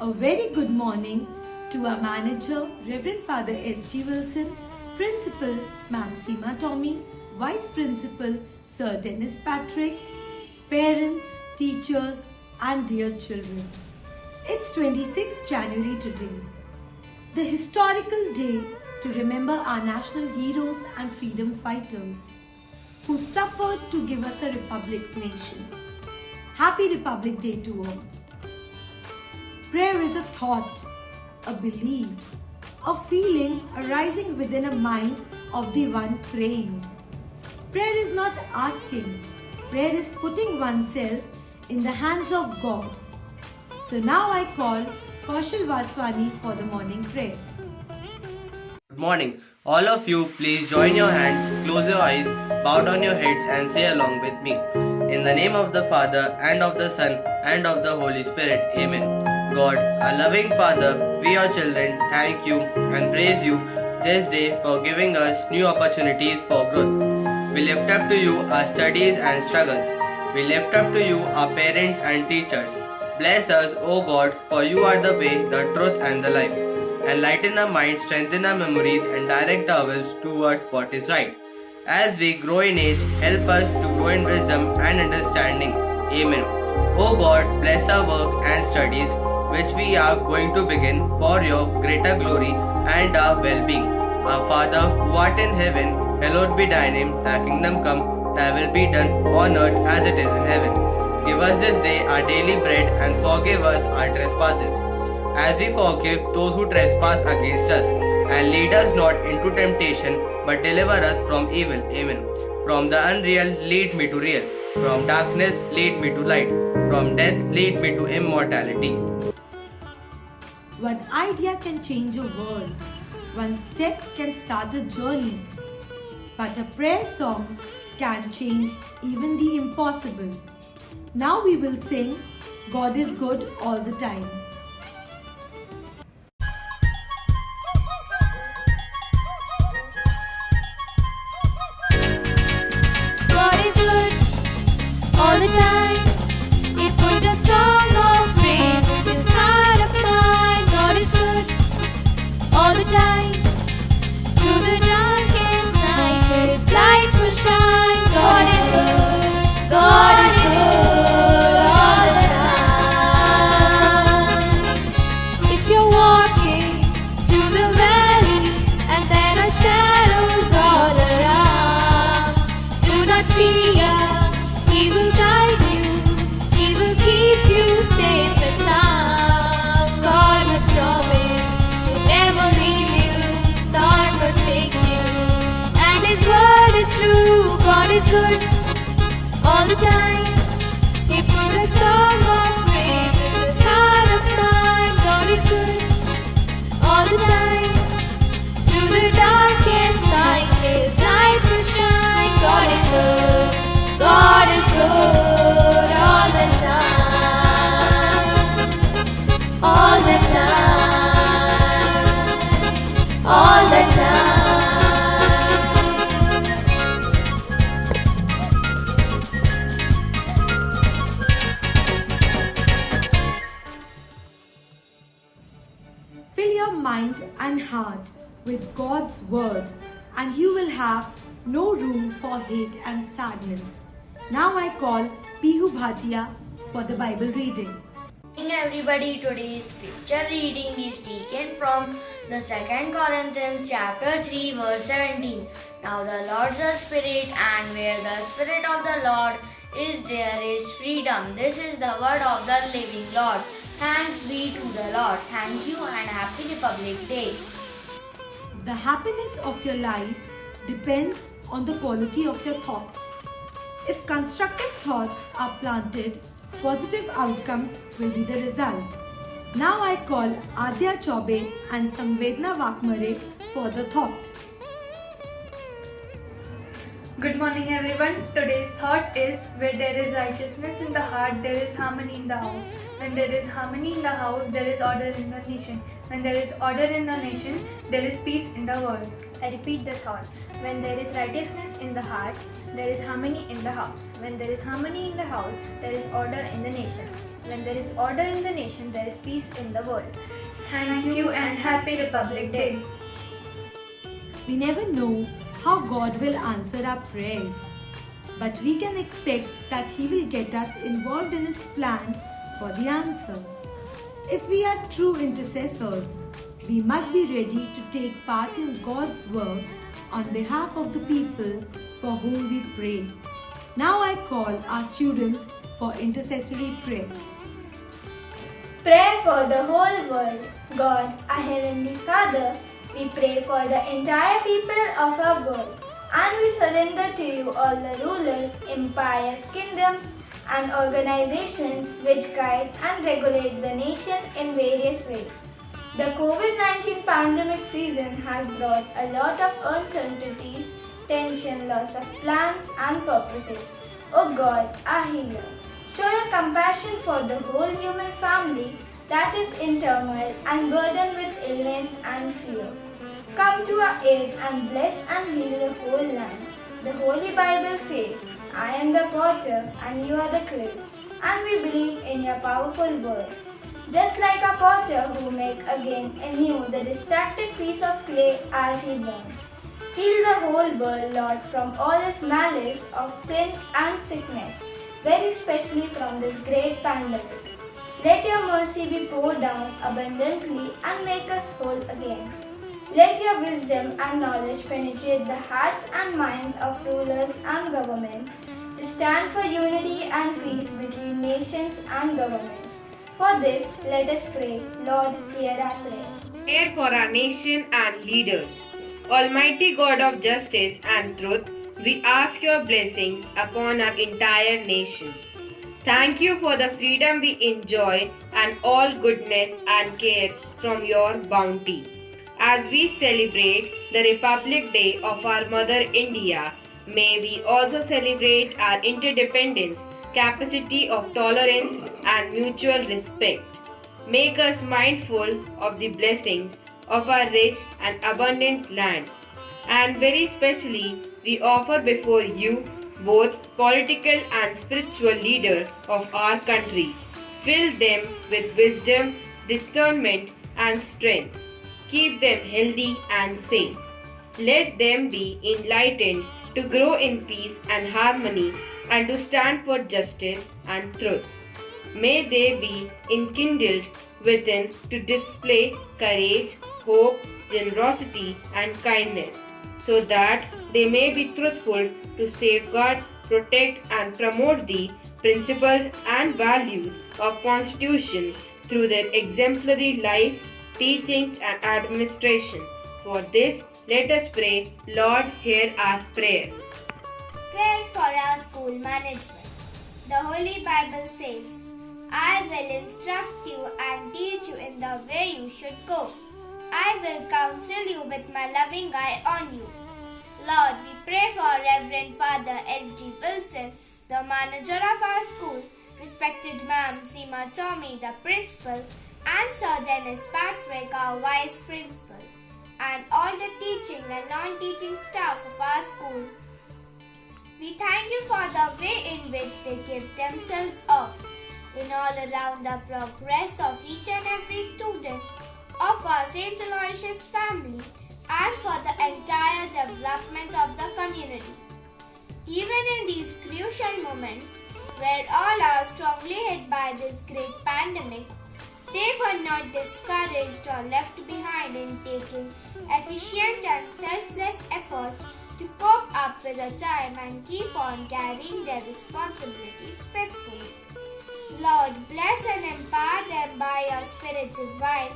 A very good morning to our manager, Reverend Father S.G. Wilson, Principal, Ma'am Seema Tommy, Vice Principal, Sir Dennis Patrick, parents, teachers and dear children. It's 26th January today, the historical day to remember our national heroes and freedom fighters who suffered to give us a republic nation. Happy Republic Day to all. Prayer is a thought, a belief, a feeling arising within a mind of the one praying. Prayer is not asking, prayer is putting oneself in the hands of God. So now I call Kaushal Vaswani for the morning prayer. Good morning. All of you, please join your hands, close your eyes, bow down your heads and say along with me. In the name of the Father, and of the Son, and of the Holy Spirit. Amen. God, our loving Father, we your children thank you and praise you this day for giving us new opportunities for growth. We lift up to you our studies and struggles. We lift up to you our parents and teachers. Bless us, O God, for you are the way, the truth and the life. Enlighten our minds, strengthen our memories and direct our wills towards what is right. As we grow in age, help us to grow in wisdom and understanding. Amen. O God, bless our work and studies which we are going to begin for your greater glory and our well-being. Our Father, who art in heaven, hallowed be thy name. Thy kingdom come, thy will be done on earth as it is in heaven. Give us this day our daily bread and forgive us our trespasses, as we forgive those who trespass against us. And lead us not into temptation, but deliver us from evil. Amen. From the unreal, lead me to real. From darkness, lead me to light. From death, lead me to immortality. One idea can change a world. One step can start a journey. But a prayer song can change even the impossible. Now we will sing God is Good All the Time. God is good all the time. He put a song of praise inside of mine. God is good all the time. Through the darkest night, His light will shine. God is good. God is good all the time. If you're walking through the valleys and there are shadows all around, do not fear. He will guide you. He will keep you safe and sound. God has promised to never leave you nor forsake you, and His word is true. God is good all the time. He put a song of praise in this heart of mine. God is good all the time. Through the darkest night, His light will shine. God is good. God is good all the time. All the time. All the time. Fill your mind and heart with God's word, and you will have no room for hate and sadness. Now I call Pihu Bhatia for the Bible reading. Good morning everybody. Today's scripture reading is taken from the 2nd Corinthians chapter 3 verse 17. Now the Lord is the Spirit, and where the Spirit of the Lord is, there is freedom. This is the word of the living Lord. Thanks be to the Lord. Thank you and happy Republic Day. The happiness of your life depends on the quality of your thoughts. If constructive thoughts are planted, positive outcomes will be the result. Now I call Adya Chaube and Samvedna Vakmare for the thought. Good morning everyone. Today's thought is where there is righteousness in the heart, there is harmony in the house. When there is harmony in the house, there is order in the nation. When there is order in the nation, there is peace in the world. I repeat the thought. When there is righteousness in the heart, there is harmony in the house. When there is harmony in the house, there is order in the nation. When there is order in the nation, there is peace in the world. Thank you and happy Republic Day. We never know how God will answer our prayers, but we can expect that He will get us involved in His plan for the answer. If we are true intercessors, we must be ready to take part in God's work on behalf of the people for whom we pray. Now I call our students for intercessory prayer. Pray for the whole world. God, our Heavenly Father, we pray for the entire people of our world, and we surrender to you all the rulers, empires, kingdoms, and organizations which guide and regulate the nation in various ways. The COVID-19 pandemic season has brought a lot of uncertainties, tension, loss of plans and purposes. O God, our healer, show your compassion for the whole human family that is in turmoil and burdened with illness and fear. Come to our aid and bless and heal the whole land. The Holy Bible says, I am the potter and you are the clay, and we believe in your powerful word. Just like a potter who makes again anew the distracted piece of clay as he burns. Heal the whole world, Lord, from all its malice of sin and sickness, very especially from this great pandemic. Let your mercy be poured down abundantly and make us whole again. Let your wisdom and knowledge penetrate the hearts and minds of rulers and governments to stand for unity and peace between nations and governments. For this, let us pray. Lord, hear our prayer. Prayer for our nation and leaders. Almighty God of justice and truth, we ask your blessings upon our entire nation. Thank you for the freedom we enjoy and all goodness and care from your bounty. As we celebrate the Republic Day of our Mother India, may we also celebrate our interdependence, capacity of tolerance and mutual respect. Make us mindful of the blessings of our rich and abundant land. And very specially, we offer before you both political and spiritual leaders of our country. Fill them with wisdom, discernment and strength. Keep them healthy and safe. Let them be enlightened to grow in peace and harmony and to stand for justice and truth. May they be enkindled within to display courage, hope, generosity and kindness, so that they may be truthful to safeguard, protect and promote the principles and values of Constitution through their exemplary life, teachings and administration. For this, let us pray. Lord, hear our prayer. Prayer for our school management. The Holy Bible says, I will instruct you and teach you in the way you should go. I will counsel you with my loving eye on you. Lord, we pray for Reverend Father S.G. Wilson, the manager of our school, respected Ma'am Seema Tommy, the principal, and Sir Dennis Patrick, our vice principal, and all the teaching and non-teaching staff of our school. We thank you for the way in which they give themselves up in all around the progress of each and every student of our St. Aloysius family and for the entire development of the community. Even in these crucial moments where all are strongly hit by this great pandemic, they were not discouraged or left behind in taking efficient and selfless effort to cope up with the time and keep on carrying their responsibilities faithfully. Lord, bless and empower them by your Spirit divine.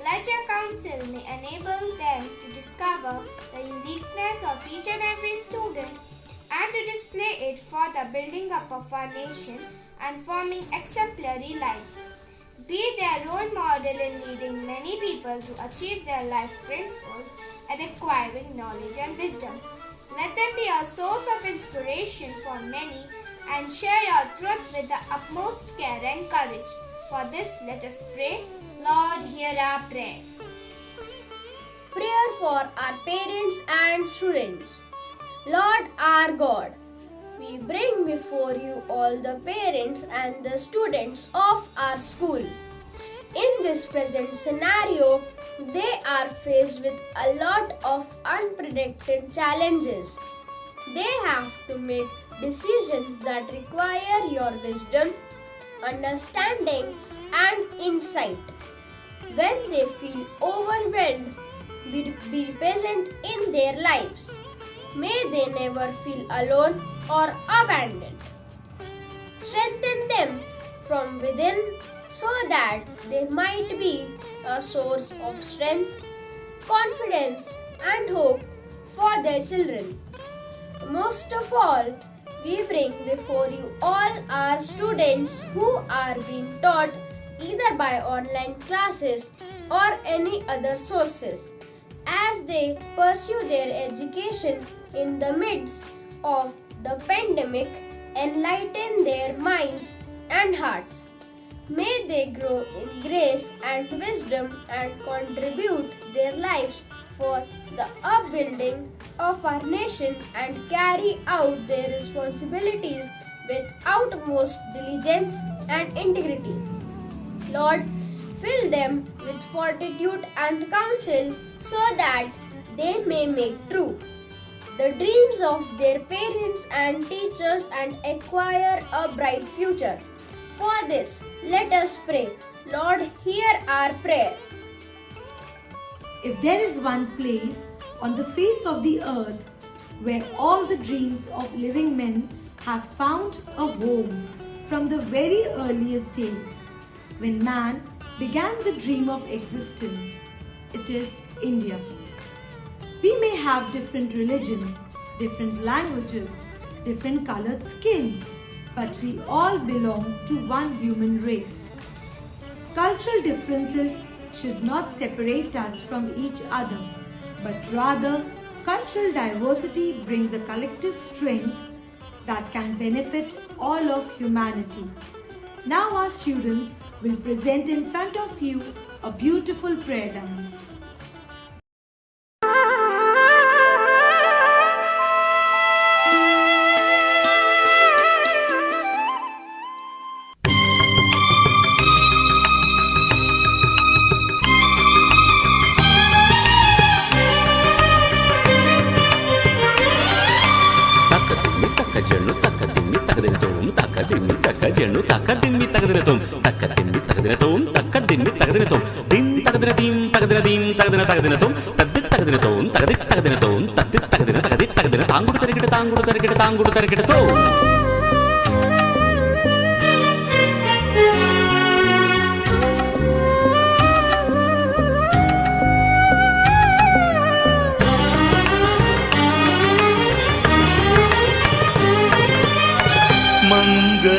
Let your counsel enable them to discover the uniqueness of each and every student and to display it for the building up of our nation and forming exemplary lives. Be their role model in leading many people to achieve their life principles and acquiring knowledge and wisdom. Let them be a source of inspiration for many and share your truth with the utmost care and courage. For this, let us pray. Lord, hear our prayer. Prayer for our parents and students. Lord our God, we bring before you all the parents and the students of our school. In this present scenario, they are faced with a lot of unpredicted challenges. They have to make decisions that require your wisdom, understanding, and insight. When they feel overwhelmed, be present in their lives. May they never feel alone or abandoned. Strengthen them from within so that they might be a source of strength, confidence, and hope for their children. Most of all, we bring before you all our students who are being taught either by online classes or any other sources. As they pursue their education in the midst of the pandemic, enlighten their minds and hearts. May they grow in grace and wisdom and contribute their lives for the upbuilding of our nation and carry out their responsibilities with utmost diligence and integrity. Lord, fill them with fortitude and counsel so that they may make true the dreams of their parents and teachers and acquire a bright future. For this, let us pray. Lord, hear our prayer. If there is one place on the face of the earth where all the dreams of living men have found a home from the very earliest days, when man began the dream of existence, it is India. We may have different religions, different languages, different colored skin, but we all belong to one human race. Cultural differences should not separate us from each other, but rather cultural diversity brings a collective strength that can benefit all of humanity. Now our students will present in front of you a beautiful prayer dance. జను తక్క దిమ్మి తగదినతోం తక్క దిమ్మి తగదినతోం తక్క దిమ్మి తగదినతోం దిం తగదిన దీం తగదిన దీం తగదిన తగదినతోం తద్ది తగదినతోం తగది తగదినతోం తద్ది తగదిన తగది తగదిన తాంగుడు తరిగిట తాంగుడు తరిగిట తాంగుడు తరిగిటతో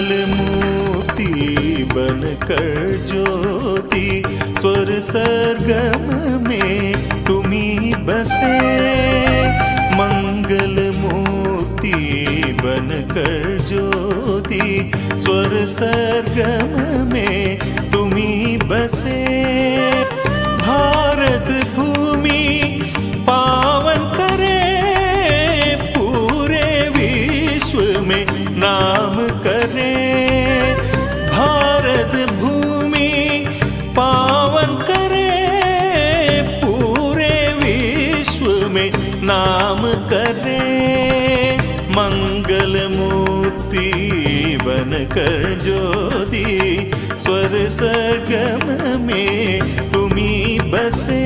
मंगलमूर्ति बनकर ज्योति स्वर सरगम में तुम्ही बसे मंगलमूर्ति बनकर ज्योति स्वर सरगम में तुम्ही बसे भारत भूमि पावन करे पूरे विश्व में नाम करे भारत भूमि पावन करे पूरे विश्व में नाम करे मंगल मूर्ति बनकर ज्योति स्वर सरगम में तुम्ही बसे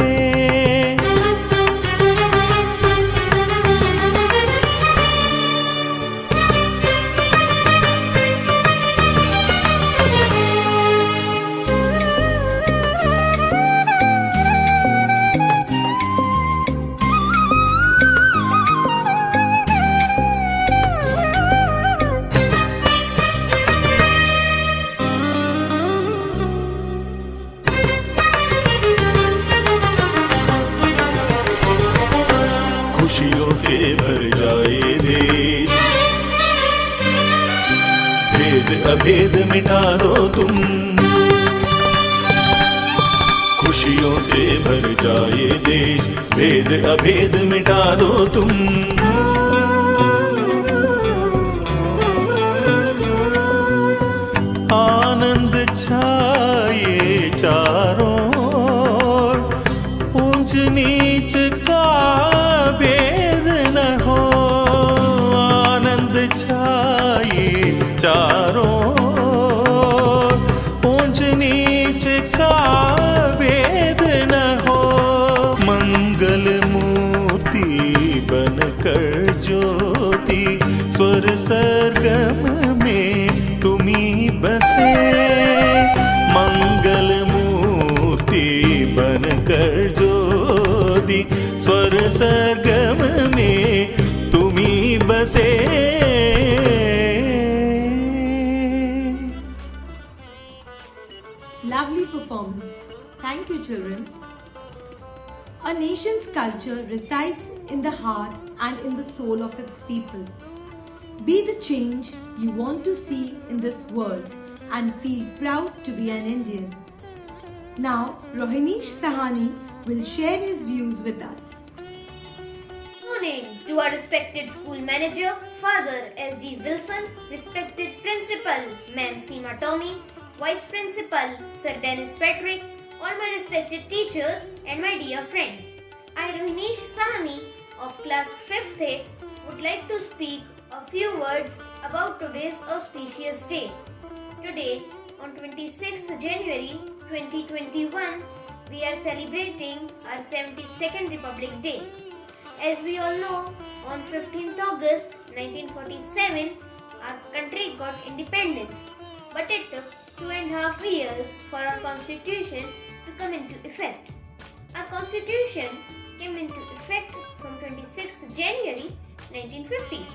भेद अभेद मिटा दो तुम। खुशियों से भर जाए देश, भेद अभेद मिटा दो तुम। आनंद छाए चारों ओर, ऊंच नीच का भेद न हो। आनंद छाए चारों ओर, ऊंच नीच का भेद न हो। मंगल मूर्ति बनकर ज्योति, स्वर सरगम में तुम्ही बसे। मंगल मूर्ति बनकर ज्योति, स्वर सरगम में तुम्ही बसे। Lovely performance. Thank you, children. A nation's culture resides in the heart and in the soul of its people. Be the change you want to see in this world and feel proud to be an Indian. Now, Rohinish Sahani will share his views with us. Morning to our respected school manager, Father S.G. Wilson, respected principal, Ma'am Seema Tommy, Vice Principal, Sir Dennis Patrick, all my respected teachers and my dear friends. I, Rohinish Sahani of class 5th A, would like to speak a few words about today's auspicious day. Today, on 26th January 2021, we are celebrating our 72nd Republic Day. As we all know, on 15th August 1947, our country got independence, but it took 2.5 years for our constitution to come into effect. Our constitution came into effect from 26th January 1950.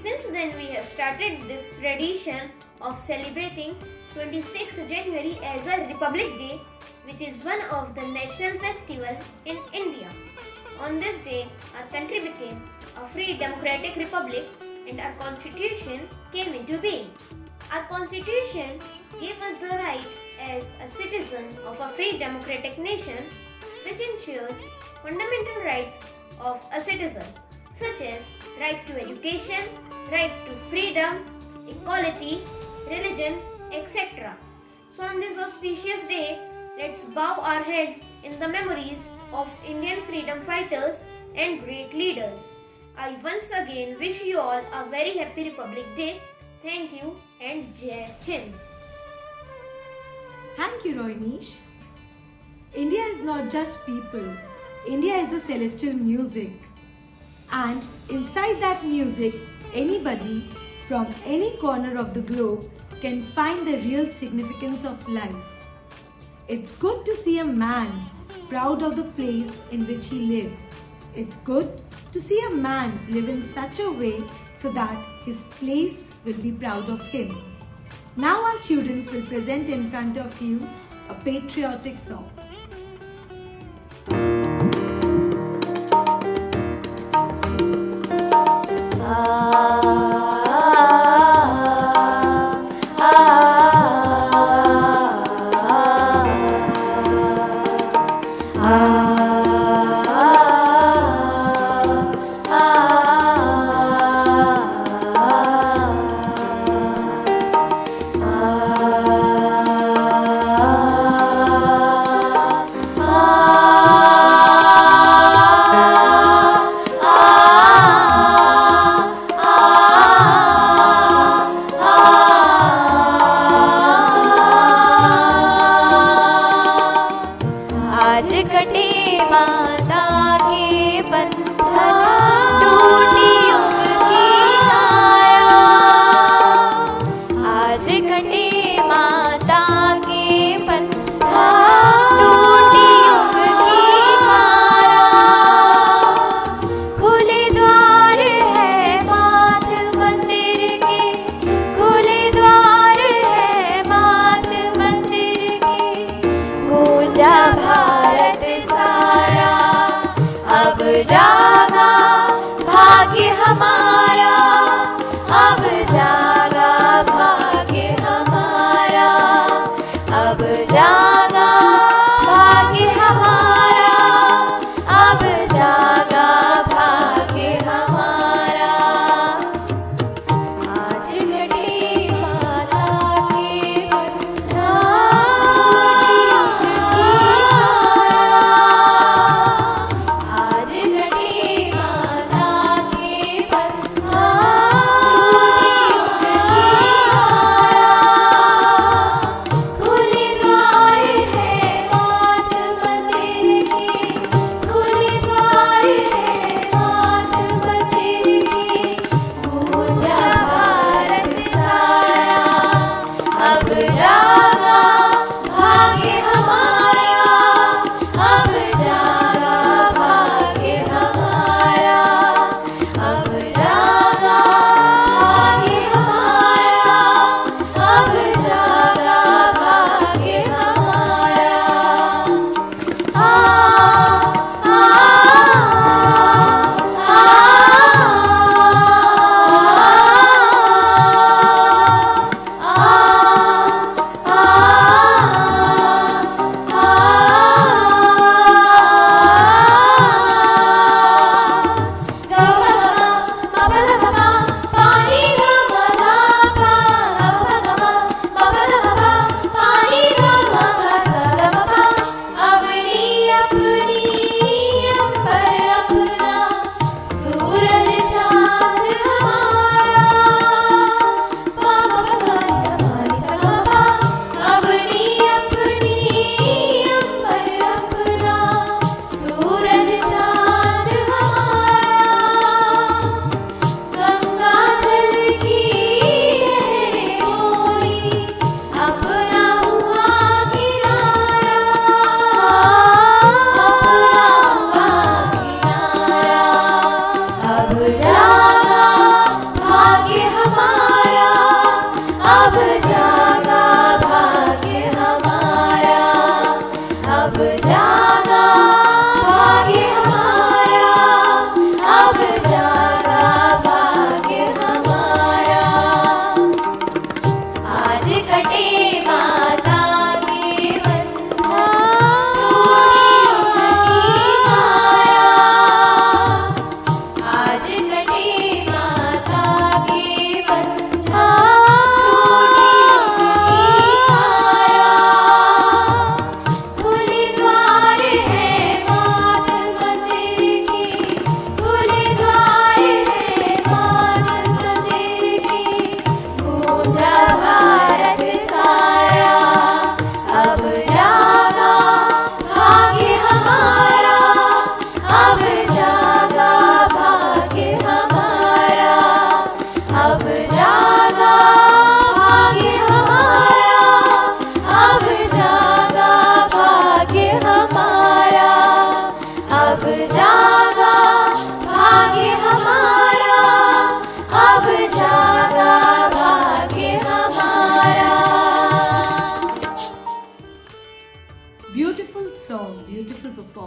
Since then, we have started this tradition of celebrating 26th January as a Republic Day, which is one of the national festival in India. On this day, our country became a free democratic republic and our constitution came into being. Our constitution gave us the right as a citizen of a free democratic nation, which ensures fundamental rights of a citizen, such as right to education, right to freedom, equality, religion, etc. So on this auspicious day, let's bow our heads in the memories of Indian freedom fighters and great leaders. I once again wish you all a very happy Republic Day. Thank you and Jai Hind. Thank you, Rohinish. India is not just people. India is the celestial music. And inside that music, anybody from any corner of the globe can find the real significance of life. It's good to see a man proud of the place in which he lives. It's good to see a man live in such a way so that his place will be proud of him. Now our students will present in front of you a patriotic song.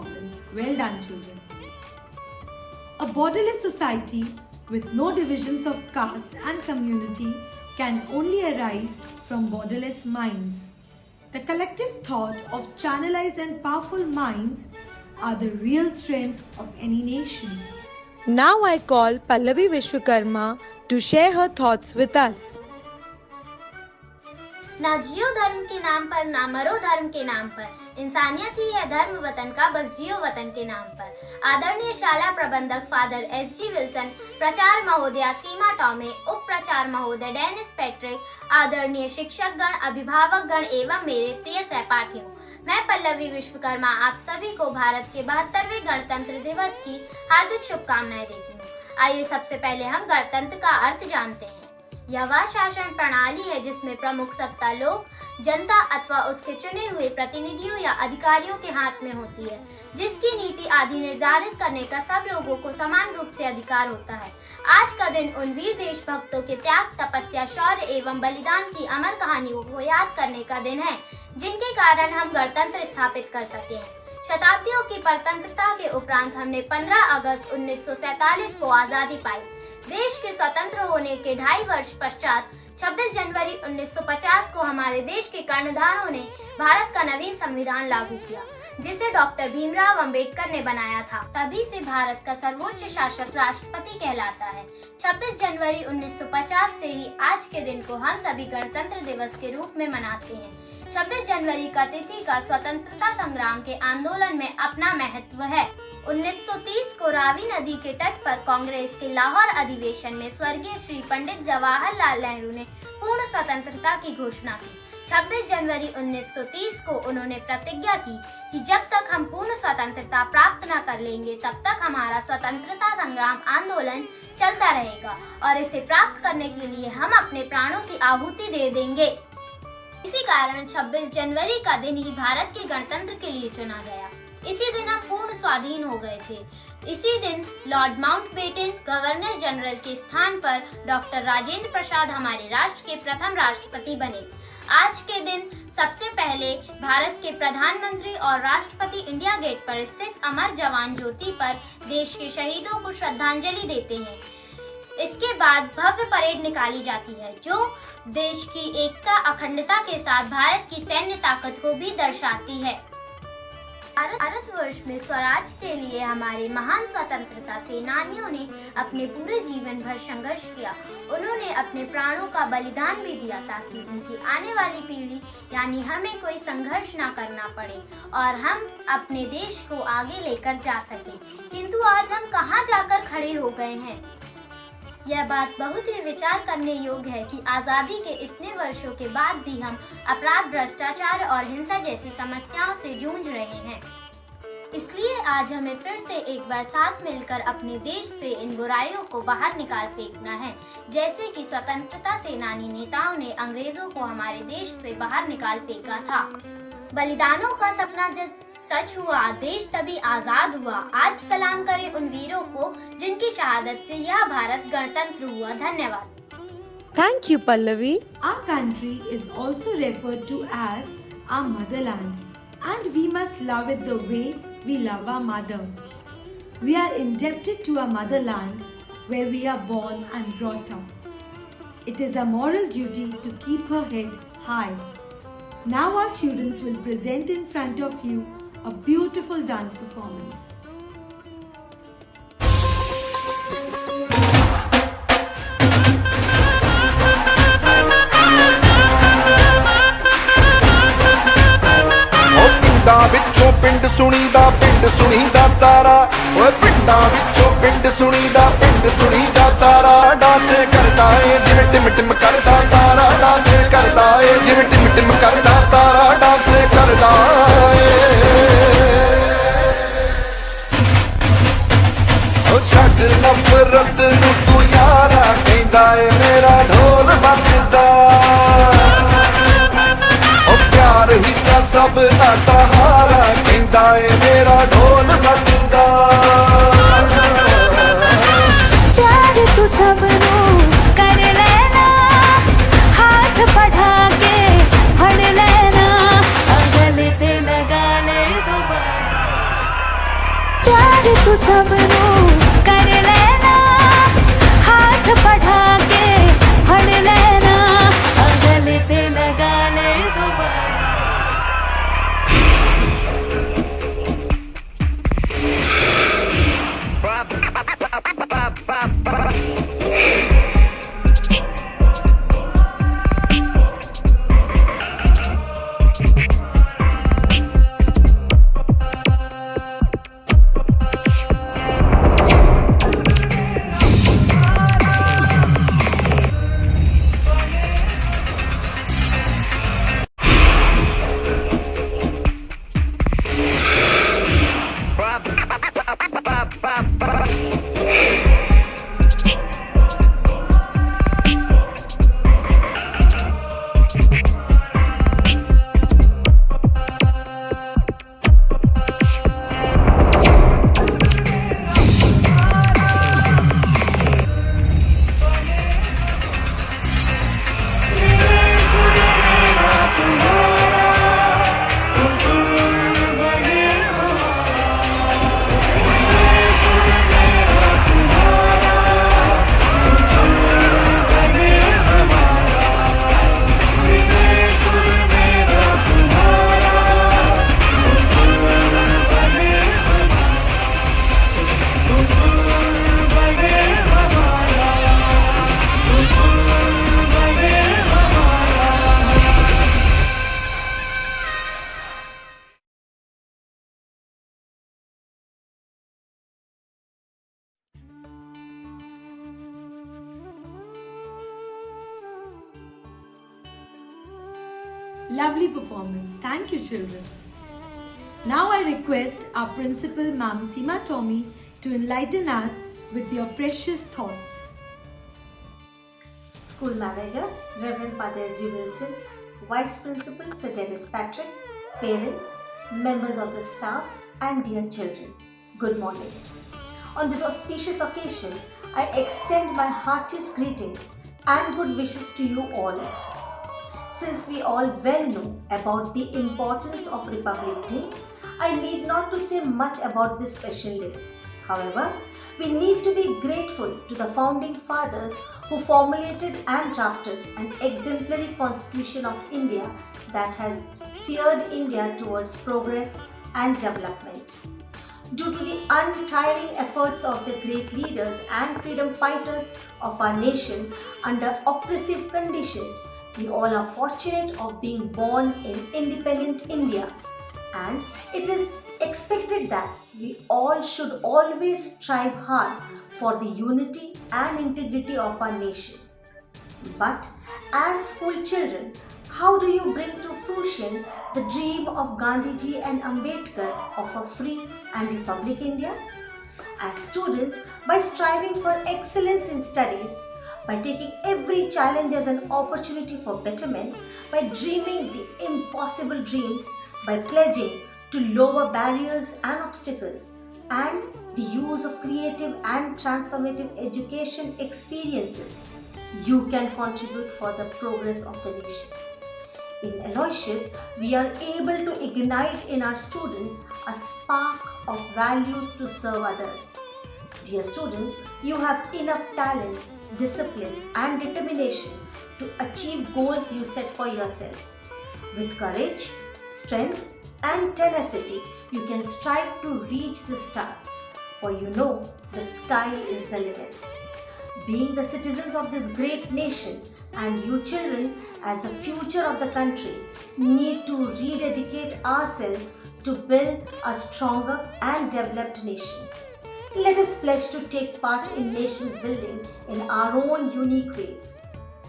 performance. Well done, children. A borderless society with no divisions of caste and community can only arise from borderless minds. The collective thought of channelized and powerful minds are the real strength of any nation. Now I call Pallavi Vishwakarma to share her thoughts with us. ना जियो धर्म के नाम पर, ना मरो धर्म के नाम पर, इंसानियत ही है धर्म वतन का, बस जियो वतन के नाम पर। आदरणीय शाला प्रबंधक फादर एस.जी. विल्सन, प्रचार महोदया सीमा टॉमे, उप प्रचार महोदय डेनिस पैट्रिक, आदरणीय शिक्षक गण, अभिभावक गण एवं मेरे प्रिय सहपाठियों, मैं पल्लवी विश्वकर्मा आप सभी को भारत के 72वें गणतंत्र दिवस की हार्दिक शुभकामनाएं देती हूँ। आइए सबसे पहले हम गणतंत्र का अर्थ जानते हैं। यह वह शासन प्रणाली है जिसमें प्रमुख सत्ता लोग, जनता अथवा उसके चुने हुए प्रतिनिधियों या अधिकारियों के हाथ में होती है, जिसकी नीति आदि निर्धारित करने का सब लोगों को समान रूप से अधिकार होता है। आज का दिन उन वीर देशभक्तों के त्याग, तपस्या, शौर्य एवं बलिदान की अमर कहानियों को याद करने का दिन है, जिनके कारण हम गणतंत्र स्थापित कर सके हैं। शताब्दियों की परतंत्रता के उपरांत हमने 15 अगस्त 1947 को आजादी पाई। देश के स्वतंत्र होने के 2.5 वर्ष पश्चात 26 जनवरी 1950 को हमारे देश के कर्णधारों ने भारत का नवीन संविधान लागू किया, जिसे डॉक्टर भीमराव अंबेडकर ने बनाया था। तभी से भारत का सर्वोच्च शासक राष्ट्रपति कहलाता है। 26 जनवरी 1950 से ही आज के दिन को हम सभी गणतंत्र दिवस के रूप में मनाते हैं। 26 जनवरी का तिथि का स्वतंत्रता संग्राम के आंदोलन में अपना महत्व है। 1930 को रावी नदी के तट पर कांग्रेस के लाहौर अधिवेशन में स्वर्गीय श्री पंडित जवाहरलाल नेहरू ने पूर्ण स्वतंत्रता की घोषणा की। 26 जनवरी 1930 को उन्होंने प्रतिज्ञा की कि जब तक हम पूर्ण स्वतंत्रता प्राप्त न कर लेंगे, तब तक हमारा स्वतंत्रता संग्राम आंदोलन चलता रहेगा और इसे प्राप्त करने के लिए हम अपने प्राणों की आहुति दे देंगे। इसी कारण 26 जनवरी का दिन ही भारत के गणतंत्र के लिए चुना गया। इसी दिन हम पूर्ण स्वाधीन हो गए थे। इसी दिन लॉर्ड माउंटबेटन गवर्नर जनरल के स्थान पर डॉक्टर राजेंद्र प्रसाद हमारे राष्ट्र के प्रथम राष्ट्रपति बने। आज के दिन सबसे पहले भारत के प्रधानमंत्री और राष्ट्रपति इंडिया गेट पर स्थित अमर जवान ज्योति पर देश के शहीदों को श्रद्धांजलि देते हैं। इसके बाद भव्य परेड निकाली जाती है, जो देश की एकता, अखंडता के साथ भारत की सैन्य ताकत को भी दर्शाती है। भारतवर्ष में स्वराज के लिए हमारे महान स्वतंत्रता सेनानियों ने अपने पूरे जीवन भर संघर्ष किया। उन्होंने अपने प्राणों का बलिदान भी दिया ताकि उनकी आने वाली पीढ़ी यानी हमें कोई संघर्ष ना करना पड़े और हम अपने देश को आगे लेकर जा सके। किंतु आज हम कहां जाकर खड़े हो गए हैं? यह बात बहुत ही विचार करने योग्य है कि आज़ादी के इतने वर्षों के बाद भी हम अपराध, भ्रष्टाचार और हिंसा जैसी समस्याओं से जूझ रहे हैं। इसलिए आज हमें फिर से एक बार साथ मिलकर अपने देश से इन बुराइयों को बाहर निकाल फेंकना है, जैसे कि स्वतंत्रता सेनानी नेताओं ने अंग्रेजों को हमारे देश से बाहर निकाल फेंका था। बलिदानों का सपना जब सच हुआ, देश तभी आजाद हुआ। आज सलाम करें उन वीरों को जिनकी शहादत से यह भारत गणतंत्र हुआ। धन्यवाद। Thank you, Pallavi. Our country is also referred to as our motherland, and we must love it the way we love our mother. We are indebted to our motherland where we are born and brought up. It is a moral duty to keep her head high. Now our students will present in front of you a beautiful dance performance. ਪਿੰਡਾਂ ਵਿੱਚੋਂ ਪਿੰਡ ਸੁਣੀਦਾ ਤਾਰਾ, ਓਏ ਪਿੰਡਾਂ ਵਿੱਚੋਂ ਪਿੰਡ ਸੁਣੀਦਾ ਤਾਰਾ, dance ਕਰਦਾ ਏ ਜਿਵੇਂ Tim Tim ਕਰਦਾ ਤਾਰਾ, ਡਾਂਸ ਕਰਦਾ ਏ ਜਿਵੇਂ ਟਿਮ ਟਿਮ ਕਰਦਾ ਤਾਰਾ, ਡਾਂਸ ਕਰਦਾ ਏ। ਓ ਛੱਡ ਨਫ਼ਰਤ ਨੂੰ ਤੂੰ ਯਾਰਾ, ਕਹਿੰਦਾ ਏ ਮੇਰਾ ਢੋਲ ਵੱਜਦਾ, ਓ ਪਿਆਰ ਹੀ ਤਾਂ ਸਭ ਦਾ ਸਹਾਰਾ, ਕਹਿੰਦਾ ਏ ਮੇਰਾ ਢੋਲ ਵੱਜਦਾ। प्यार तू सबनू कर लेना, हाथ बढ़ा के फड़ लेना, गले से लगा ले दोबारा। तू सबनों कर लेना, हाथ बढ़ा के फड़ लेना, गले से लगा ले दोबारा। Lovely performance. Thank you, children. Now I request our principal, Ma'am Seema Tommy, to enlighten us with your precious thoughts. School Manager, Reverend Father G. Wilson, Vice Principal Sir Dennis Patrick, parents, members of the staff, and dear children, good morning. On this auspicious occasion, I extend my heartiest greetings and good wishes to you all. Since we all well know about the importance of Republic Day, I need not to say much about this special day. However, we need to be grateful to the founding fathers who formulated and drafted an exemplary constitution of India that has steered India towards progress and development. Due to the untiring efforts of the great leaders and freedom fighters of our nation under oppressive conditions, we all are fortunate of being born in independent India, and it is expected that we all should always strive hard for the unity and integrity of our nation. But as school children, how do you bring to fruition the dream of Gandhiji and Ambedkar of a free and republic India? As students, by striving for excellence in studies, by taking every challenge as an opportunity for betterment, by dreaming the impossible dreams, by pledging to lower barriers and obstacles, and the use of creative and transformative education experiences, you can contribute for the progress of the nation. In Aloysius, we are able to ignite in our students a spark of values to serve others. Dear students, you have enough talents, discipline and determination to achieve goals you set for yourselves. With courage, strength and tenacity, you can strive to reach the stars, for you know the sky is the limit. Being the citizens of this great nation, and you children as the future of the country need to rededicate ourselves to build a stronger and developed nation. Let us pledge to take part in nation's building in our own unique ways.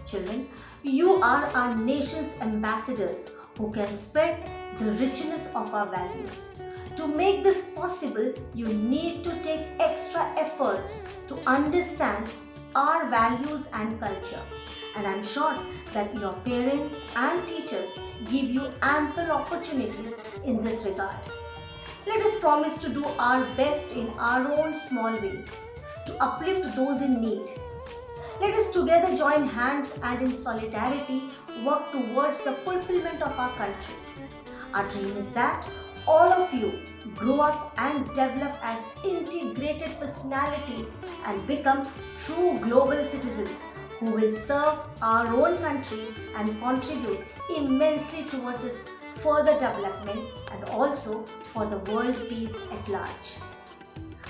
Children, you are our nation's ambassadors who can spread the richness of our values. To make this possible, you need to take extra efforts to understand our values and culture. And I'm sure that your parents and teachers give you ample opportunities in this regard. Let us promise to do our best in our own small ways to uplift those in need. Let us together join hands and in solidarity work towards the fulfillment of our country. Our dream is that all of you grow up and develop as integrated personalities and become true global citizens who will serve our own country and contribute immensely towards its further development and also for the world peace at large.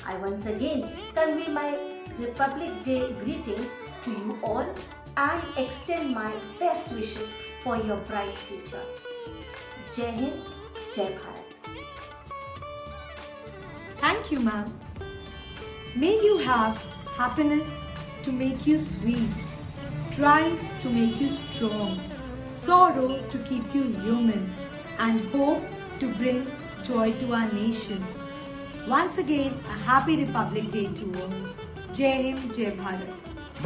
I once again convey my Republic Day greetings to you all and extend my best wishes for your bright future. Jai Hind, Jai Bharat. Thank you, ma'am. May you have happiness to make you sweet, trials to make you strong, sorrow to keep you human, and hope to bring joy to our nation. Once again, a happy Republic Day to all. Jai Hind, Jai Bharat.